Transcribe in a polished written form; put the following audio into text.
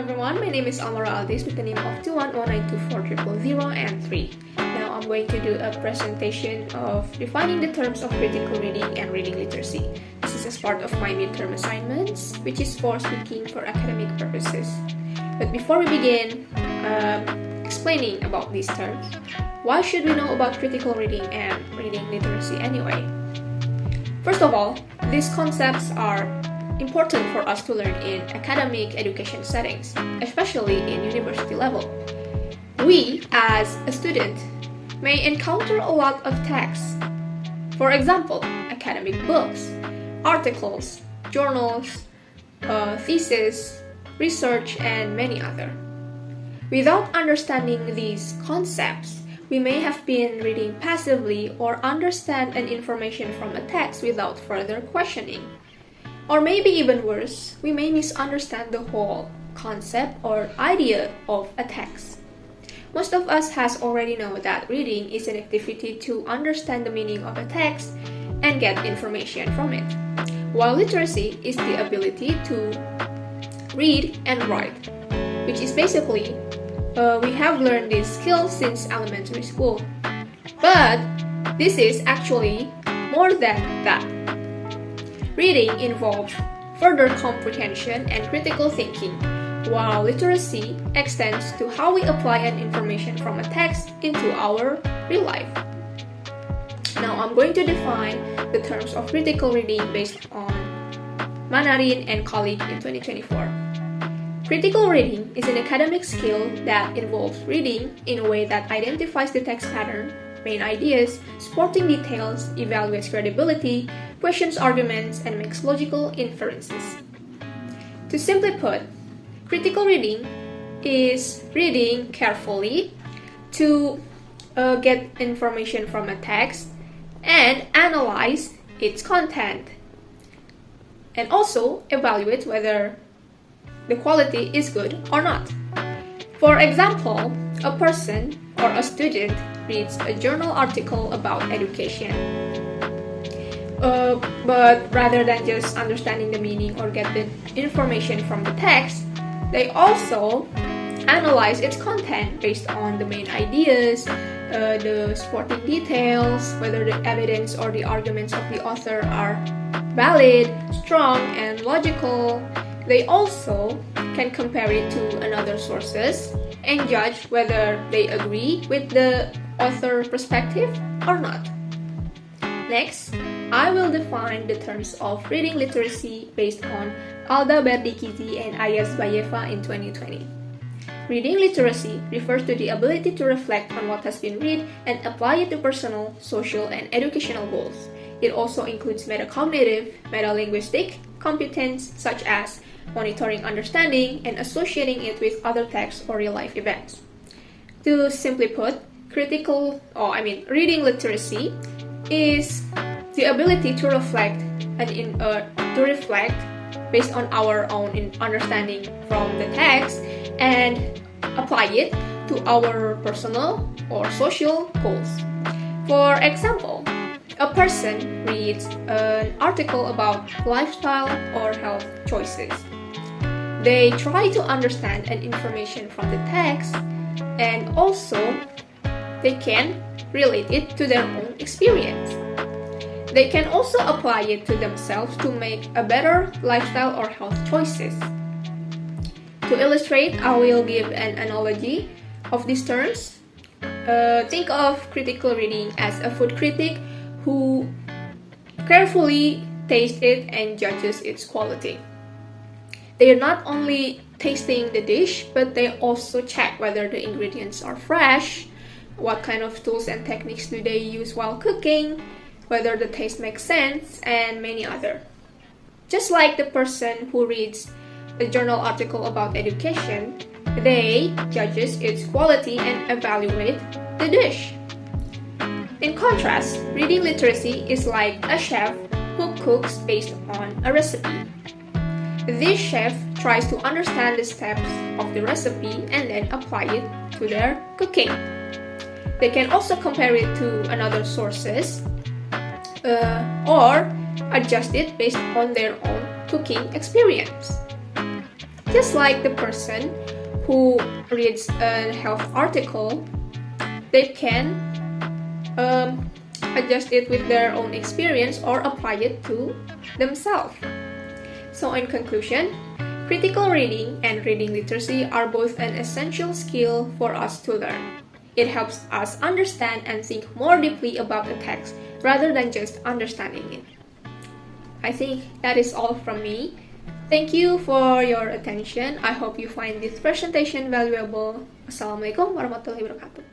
everyone, my name is Amara Aldis with the name of 211924000 and 3. Now I'm going to do a presentation of defining the terms of critical reading and reading literacy. This is as part of my midterm assignments, which is for speaking for academic purposes. But before we begin explaining about these terms, why should we know about critical reading and reading literacy anyway? First of all, these concepts are important for us to learn in academic education settings, especially in university level. We, as a student, may encounter a lot of texts. For example, academic books, articles, journals, thesis, research, and many other. Without understanding these concepts, we may have been reading passively or understand an information from a text without further questioning. Or maybe even worse, we may misunderstand the whole concept or idea of a text. Most of us has already know that reading is an activity to understand the meaning of a text and get information from it, while literacy is the ability to read and write, which is basically we have learned these skills since elementary school. But this is actually more than that. Reading involves further comprehension and critical thinking, while literacy extends to how we apply an information from a text into our real life. Now I'm going to define the terms of critical reading based on Manarin and colleague in 2024. Critical reading is an academic skill that involves reading in a way that identifies the text pattern, main ideas, supporting details, evaluates credibility, questions arguments, and makes logical inferences. To simply put, critical reading is reading carefully to get information from a text and analyze its content, and also evaluate whether the quality is good or not. For example, a person or a student reads a journal article about education. But rather than just understanding the meaning or get the information from the text, they also analyze its content based on the main ideas, the supporting details, whether the evidence or the arguments of the author are valid, strong, and logical. They also can compare it to another sources and judge whether they agree with the author perspective or not. Next, I will define the terms of reading literacy based on Alda Berdikizi and Ayaz Bayeva in 2020. Reading literacy refers to the ability to reflect on what has been read and apply it to personal, social, and educational goals. It also includes metacognitive, metalinguistic competence such as monitoring understanding and associating it with other texts or real-life events. To simply put, reading literacy is the ability to reflect based on our own understanding from the text and apply it to our personal or social goals. For example, a person reads an article about lifestyle or health choices. They try to understand an information from the text and also they can relate it to their own experience. They can also apply it to themselves to make a better lifestyle or health choices. To illustrate, I will give an analogy of these terms. Think of critical reading as a food critic who carefully tastes it and judges its quality. They are not only tasting the dish, but they also check whether the ingredients are fresh, what kind of tools and techniques do they use while cooking, whether the taste makes sense, and many other. Just like the person who reads a journal article about education, they judges its quality and evaluate the dish. In contrast, reading literacy is like a chef who cooks based on a recipe. This chef tries to understand the steps of the recipe and then apply it to their cooking. They can also compare it to another sources or adjust it based on their own cooking experience. Just like the person who reads a health article, they can adjust it with their own experience or apply it to themselves. So in conclusion, critical reading and reading literacy are both an essential skill for us to learn. It helps us understand and think more deeply about the text rather than just understanding it. I think that is all from me. Thank you for your attention. I hope you find this presentation valuable. Wassalamualaikum warahmatullahi wabarakatuh.